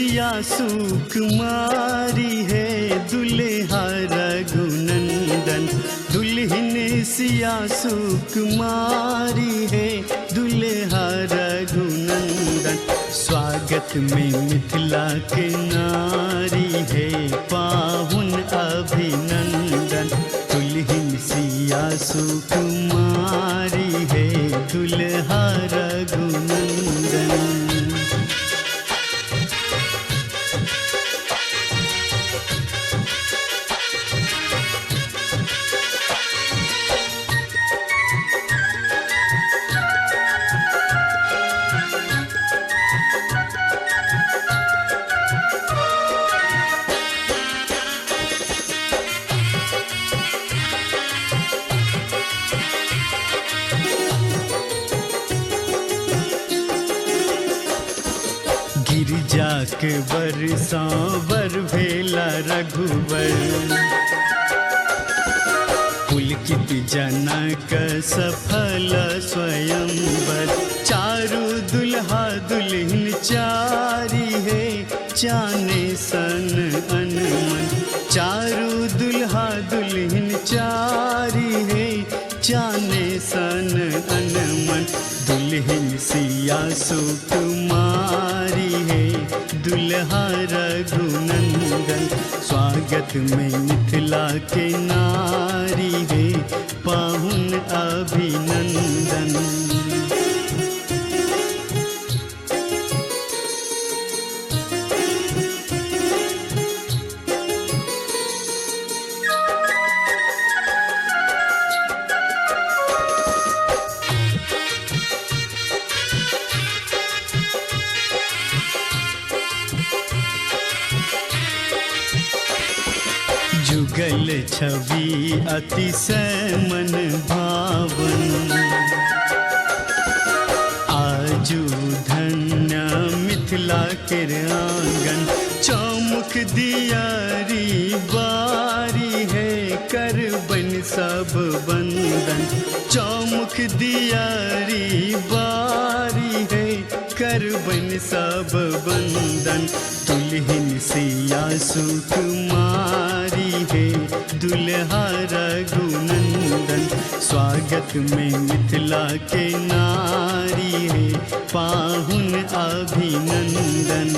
सिया सुकुमारी है दुल्हा रघुनंदन। दुल्हन सिया सुकुमारी है दुल्हा रघुनंदन। स्वागत में मिथिला के नारी है पाहुन अभिनंदन। दुल्हन सिया सुकुमारी है दुल्हा रघुनंदन। गिरिजा के वर सांवर भेला रघुवर। पुलकित जनक सफल स्वयंवर। चारु दुल्हा दुल्हन चारी है चाने सन अनमन। चारु दुल्हा दुल्हन चारी है चाने सन अनमन। दुल्हन सिया सुकुमारी है दुल्हा रघुनंदन। स्वागत में मिथिला के नारी है पाहुन अभिनंदन। जुगल छवि अतिशय मन भावन। आजू धन्य मिथिला के आंगन। चौमुख दियारी बारी है करबन सब बंदन। चौमुख दियारी बारी है करबन सब बंदन। दुल्हन सिया सुकुमारी है दुल्हा रघुनंदन। स्वागत में मिथिला के नारी है पाहुन अभिनंदन।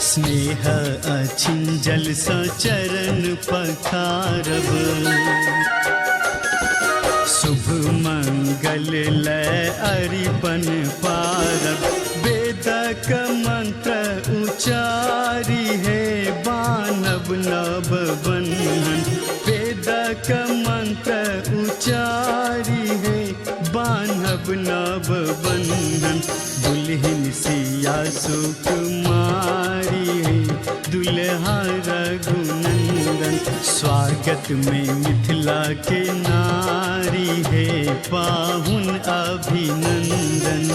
स्नेह अछिंजल सा चरण पखारब। शुभ मंगल लय अरिपन पारब। वेदक मंत्र उचारी है बानब नव बंधन। वेदक मंत्र उचारी है बानब नव बंधन। दुल्हन सिया सुकुमारी है दुल्हा रघुनंदन। स्वागत में मिथिला के नारी है पाहुन अभिनंदन।